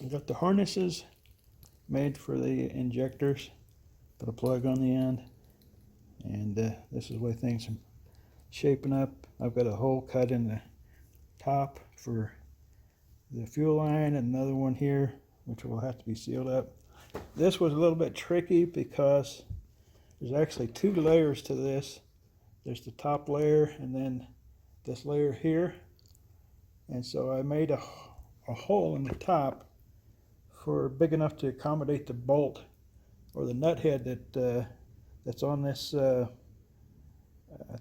I've got the harnesses made for the injectors. Put a plug on the end, and this is the way things are shaping up. I've got a hole cut in the top for the fuel line, and another one here which will have to be sealed up. This was a little bit tricky because there's actually two layers to this. There's the top layer and then this layer here, and so I made a hole in the top for big enough to accommodate the bolt or the nut head that's on this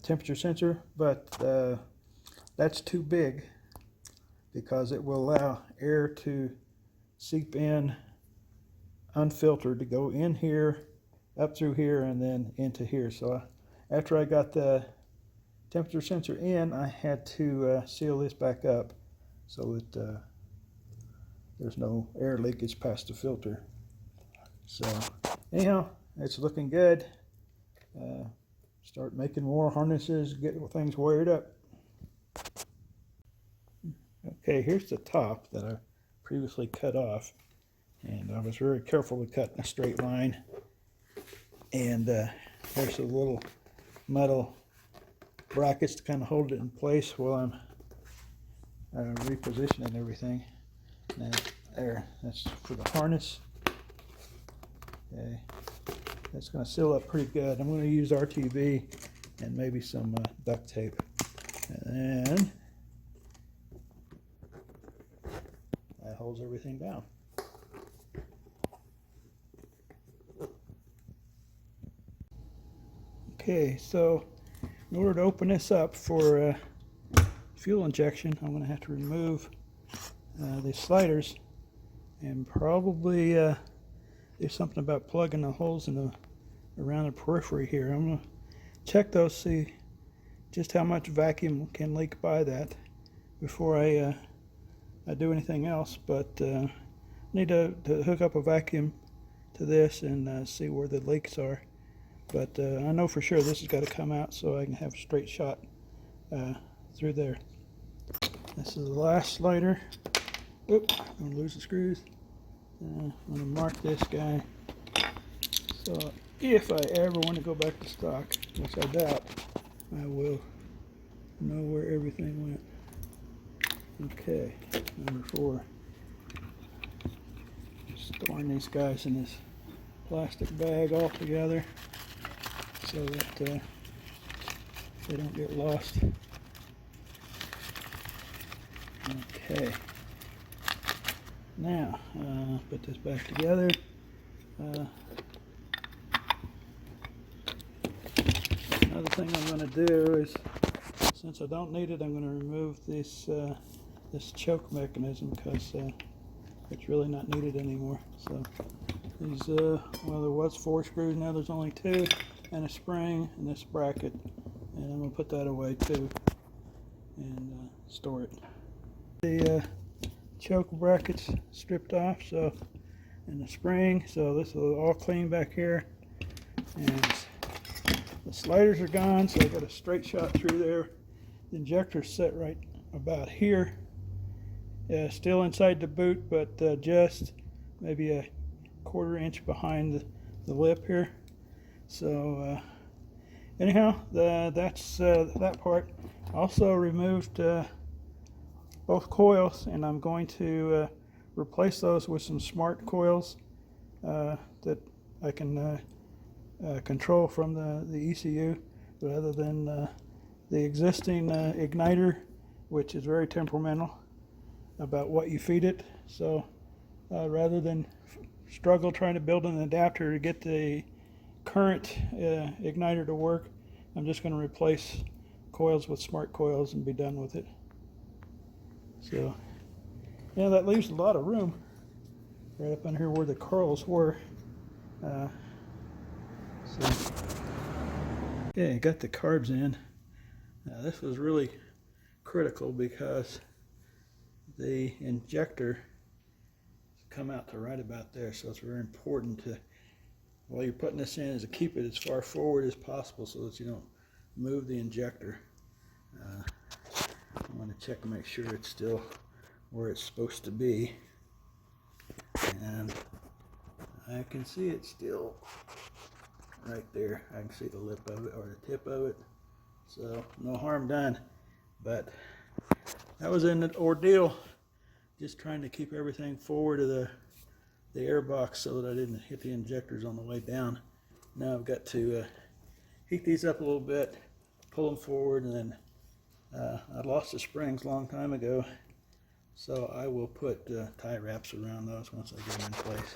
temperature sensor, but that's too big because it will allow air to seep in unfiltered to go in here, up through here, and then into here. So after I got the temperature sensor in, I had to seal this back up so that there's no air leakage past the filter. So anyhow, it's looking good. Start making more harnesses, get things wired up. Okay, here's the top that I previously cut off, and I was very careful to cut in a straight line. And there's the little metal brackets to kind of hold it in place while I'm repositioning everything. And there, that's for the harness. Okay, that's going to seal up pretty good. I'm going to use RTV and maybe some duct tape. And then that holds everything down. Okay, so in order to open this up for fuel injection, I'm going to have to remove the sliders and probably do something about plugging the holes in around the periphery here. I'm going to check those, see just how much vacuum can leak by that before I do anything else. But I need to hook up a vacuum to this and see where the leaks are. But I know for sure this has got to come out so I can have a straight shot through there. This is the last slider. Oop, I'm going to lose the screws. I'm going to mark this guy. So if I ever want to go back to stock, which I doubt, I will know where everything went. Okay, number 4. Storing these guys in this plastic bag all together so that they don't get lost. Okay. Now, put this back together. Another thing I'm going to do is, since I don't need it, I'm going to remove this choke mechanism because it's really not needed anymore. So these, well, there was 4 screws, now there's only 2, and a spring and this bracket, and I'm going to put that away too and store it. The choke brackets stripped off, so, and the spring, so this is all clean back here, and the sliders are gone, so I got a straight shot through there. The injector's set right about here, still inside the boot, but just maybe a 1/4 inch behind the lip here. So anyhow, that's that part. Also removed both coils, and I'm going to replace those with some smart coils that I can control from the ECU rather than the existing igniter, which is very temperamental about what you feed it. So rather than struggle trying to build an adapter to get the current igniter to work, I'm just going to replace coils with smart coils and be done with it. So yeah, that leaves a lot of room right up in here where the coils were. Okay, got the carbs in. This was really critical because the injector come out to right about there, so it's very important to, while you're putting this in, is to keep it as far forward as possible so that you don't move the injector. I want to check and make sure it's still where it's supposed to be. and I can see it still right there. I can see the lip of it, or the tip of it, so no harm done. But that was an ordeal, just trying to keep everything forward of the airbox so that I didn't hit the injectors on the way down. Now I've got to heat these up a little bit, pull them forward, and then I lost the springs a long time ago, so I will put tie wraps around those once I get them in place.